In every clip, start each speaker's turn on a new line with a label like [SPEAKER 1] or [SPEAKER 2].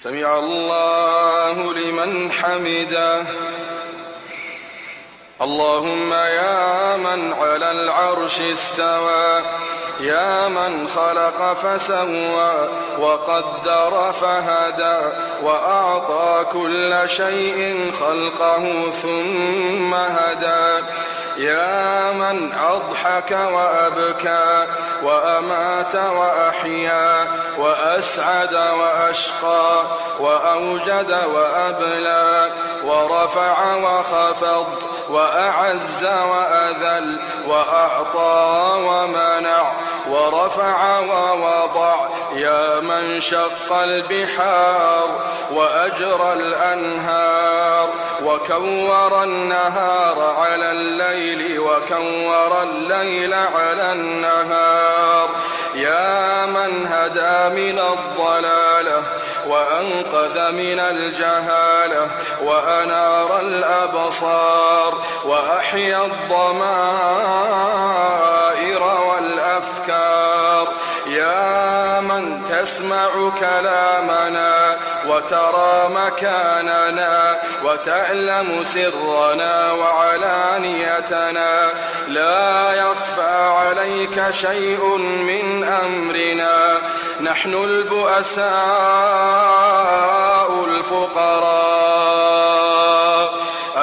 [SPEAKER 1] سمع الله لمن حمده. اللهم يا من على العرش استوى، يا من خلق فسوى وقدر فهدى، وأعطى كل شيء خلقه ثم هدى، يا من أضحك وأبكى وأمات وأحيا وأسعد وأشقى وأوجد وأبلى ورفع وخفض وأعز وأذل وأعطى ومنع ورفع ووضع، يا من شق البحار وأجرى الأنهار وكور النهار على الليل وكور الليل على النهار، يا من هدى من الضلالة وأنقذ من الجهالة وأنار الأبصار وأحيا الضمائر والأفكار، يا من تسمع كلامنا وترى مكاننا وتعلم سرنا وعلانيتنا، لا يخفى عليك شيء من أمرنا، نحن البؤساء الفقراء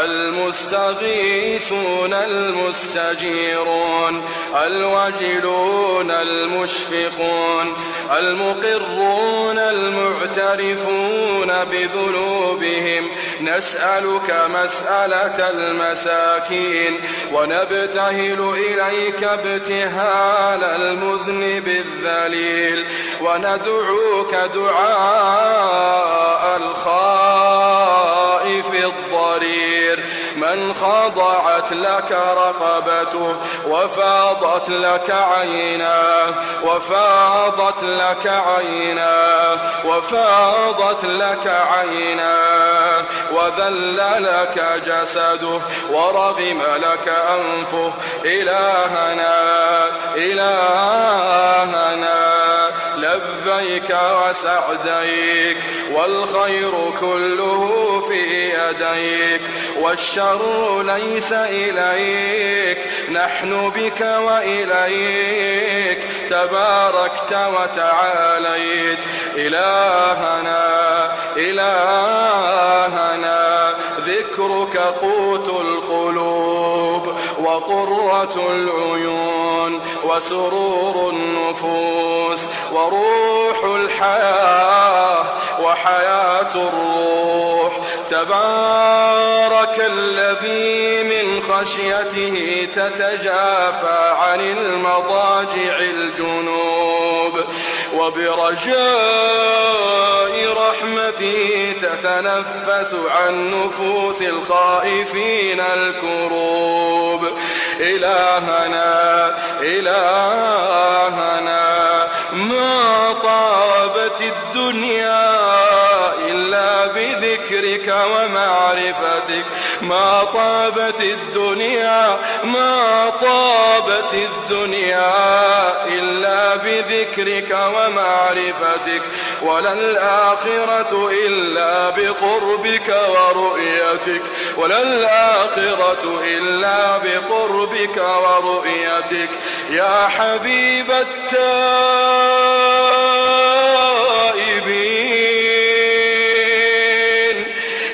[SPEAKER 1] المستغيثون المستجيرون الوجلون المشفقون المقرون المعترفون بذنوبهم، نسألك مسألة المساكين ونبتهل إليك ابتهال المذنب الذليل، وندعوك دعاء الخائف الضرير من خضعت لك رقبته وفاضت لك عيناه وفاضت لك عيناه وذل لك جسده ورغم لك أنفه، إلهنا لبيك وسعديك، والخير كله في يديك، والشر ليس إليك، نحن بك وإليك تباركت وتعاليت. إلهنا ذكرك قوت القلوب وقرة العيون وسرور النفوس وروح الحياة وحياة الروح، تبارك الذي من خشيته تتجافى عن المضاجع الجنوب، وبرجاء رحمته تتنفس عن نفوس الخائفين الكروب. إلهنا ما طابت الدنيا إلا بذكرك ومعرفتك، ما طابت الدنيا إلا بذكرك ومعرفتك، ولا الآخرة إلا بقربك ورؤيتك، يا حبيب التائبين،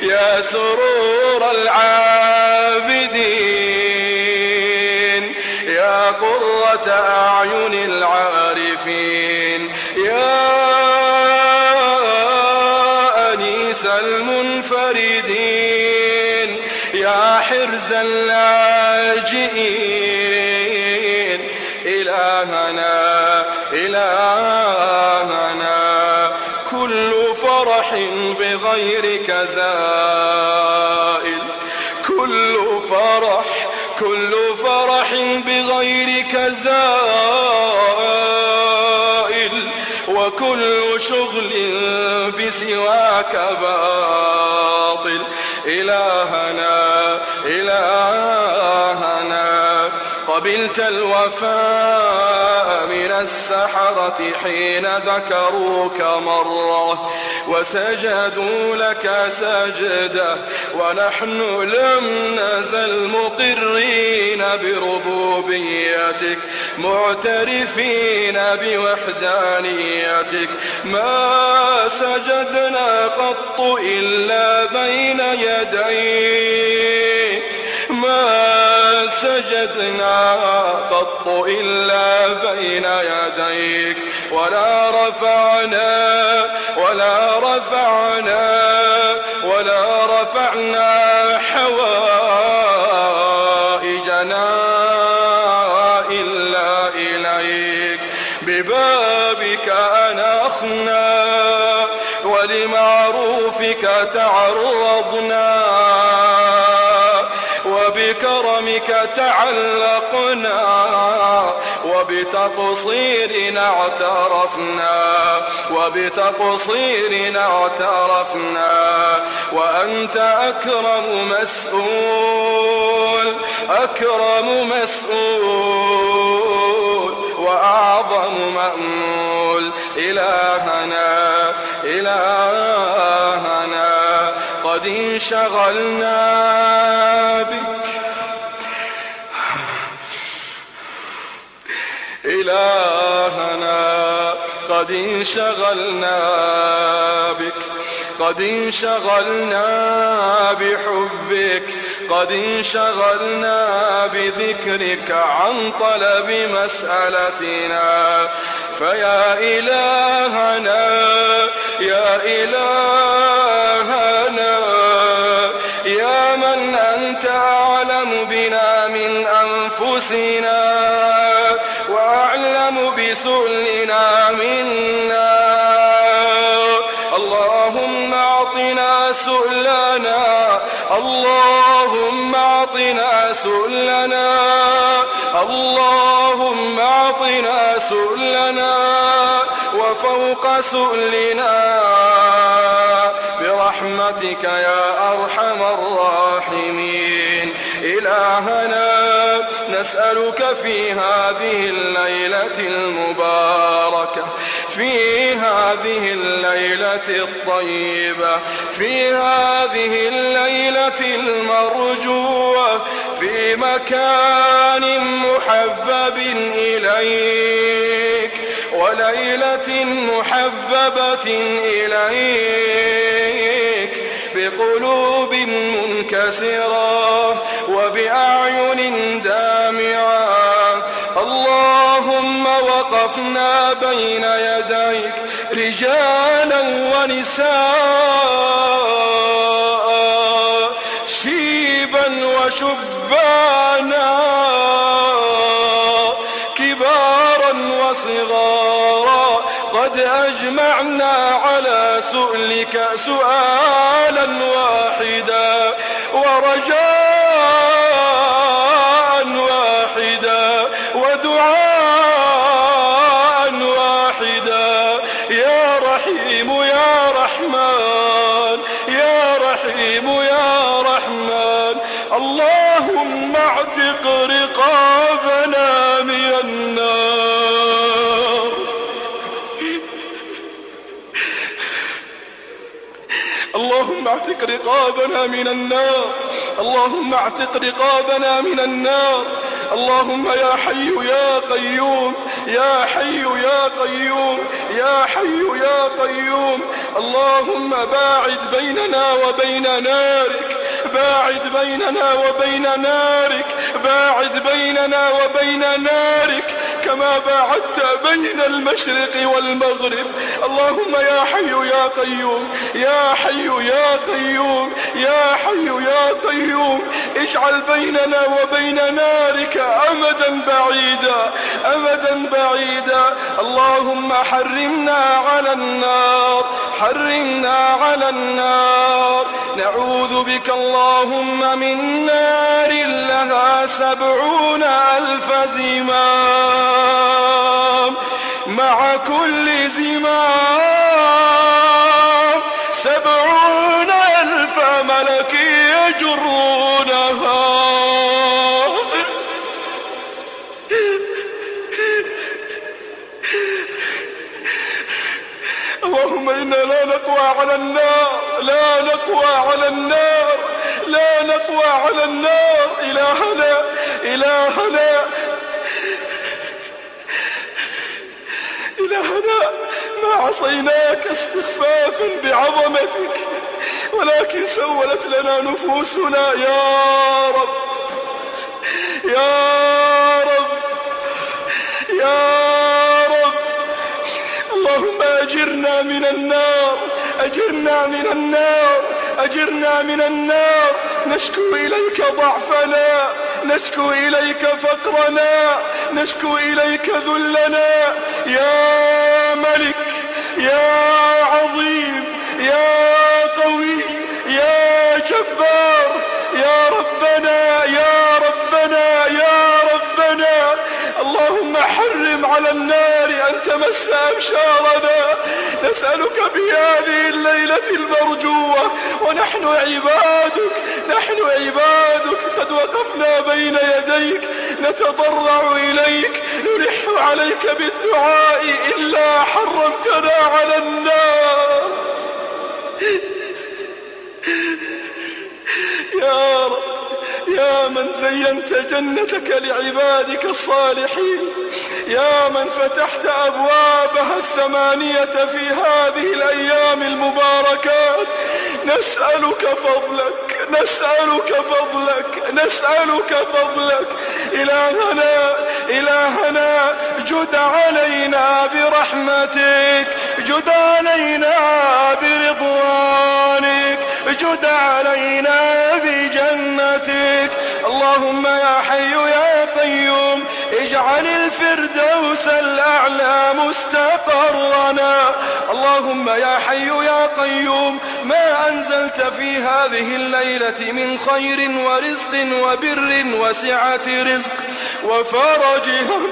[SPEAKER 1] يا سرور العابدين، يا قرة أعين العارفين، يا أنيس المنفردين، يا حرز اللاجئين. إلهنا كل فرح بغيرك زائل، كل فرح بغيرك زائل، وكل شغل بسواك باطل. إلهنا قبلت الوفاء من السحرة حين ذكروك مرة، وسجدوا لك سجدة ونحن لم نزل مقرين بربوبيتك معترفين بوحدانيتك ما سجدنا قط إلا بين يديك ما سجدنا قط إلا بين يديك ولا رفعنا حوائجنا إلا إليك ببابك أنخنا ولمعروفك تعرضنا وبكرمك تعلقنا وبتقصيرنا اعترفنا وأنت أكرم مسؤول وأعظم مأمول إلهنا قد انشغلنا بك إلهنا قد انشغلنا بحبك قد انشغلنا بذكرك عن طلب مسألتنا فيا إلهنا يا من أنت أعلم بنا من أنفسنا وأعلم بسؤلنا منا اللهم أعطنا سؤلنا اللهم أعطنا سؤلنا وفوق سؤلنا برحمتك يا أرحم الراحمين إلهنا نسألك في هذه الليلة المباركة في هذه الليلة الطيبة في هذه الليلة المرجوة في مكان محبب إليك وليلة محببة إليك بقلوب منكسرة وبأعين دامعة اللهم وقفنا بين يديك رجالا ونساء شيبا وشبانا كبارا وصغارا قد أجمعنا على سؤلك سؤالا واحدا ورجاء واحدا ودعاء واحدا يا رحيم يا رحمن يا رحيم يا رحمن اللهم اعتق رقابنا من النار اللهم اعتق رقابنا من النار اللهم اعتق رقابنا من النار اللهم يا حي يا قيوم يا حي يا قيوم يا حي يا قيوم اللهم باعد بيننا وبين نارك باعد بيننا وبين نارك باعد بيننا وبين نارك كما باعدت بين المشرق والمغرب اللهم يا حي يا قيوم يا حي يا قيوم يا حي يا قيوم اجعل بيننا وبين نارك أمدا بعيدا أمدا بعيدا اللهم حرمنا على النار حرمنا على النار نعوذ بك اللهم من نار لها 70,000 زمام مع كل زمام 70,000 ملك يجرونها اللهم فإنا لا نقوى على النار، لا نقوى على النار، لا نقوى على النار. إلهنا إلهنا إلهنا، ما عصيناك استخفافا بعظمتك، ولكن سولت لنا نفوسنا. يا رب يا رب يا رب، اللهم أجرنا من النار، أجرنا من النار، أجرنا من النار. نشكو إليك ضعفنا، نشكو إليك فقرنا، نشكو إليك ذلنا. يا ملك يا عظيم يا قوي يا جبار، يا ربنا يا ربنا يا ربنا، اللهم حرم على النار أن تمس أبشارنا. نسألك في هذه الليلة المرجوة ونحن عبادك، نحن عبادك قد وقفنا بين يديك نتضرع إليك، نلح عليك بالدعاء إلا حرمتنا على النار. يا رب، يا من زينت جنتك لعبادك الصالحين، يا من فتحت أبوابها 8 في هذه الأيام المباركات، نسألك فضلك، نسألك فضلك، نسألك فضلك. إلهنا إلهنا، جد علينا برحمتك، جد علينا برضوانك، جد علينا بجنتك. اللهم يا حي يا قيوم، اجعل الفردوس الأعلى مستقرنا. اللهم يا حي يا قيوم، ما أنزلت في هذه الليلة من خير ورزق وبر وسعة رزق وفرج هم،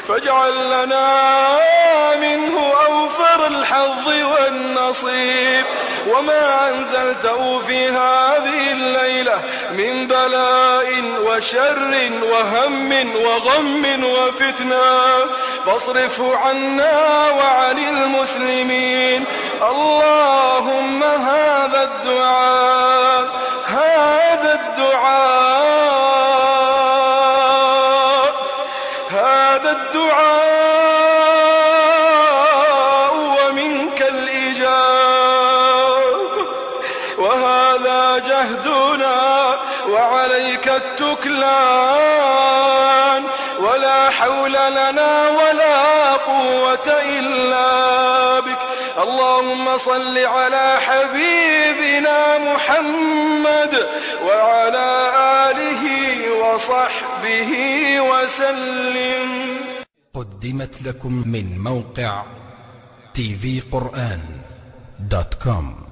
[SPEAKER 1] فاجعل لنا منه أوفر الحظ والنصيب. وما أنزلته في هذه الليلة من بلاء وشر وهم وغم وفتنة فاصرفه عنا وعن المسلمين. اللهم هذا الدعاء، هذا الدعاء، هذا الدعاء ومنك الإجابة، وهذا جهدنا وعليك التكلان، ولا حول لنا ولا قوة إلا بك. اللهم صل على حبيبنا محمد وعلى آله وصحبه وسلم.
[SPEAKER 2] قدمت لكم من موقع tvquran.com.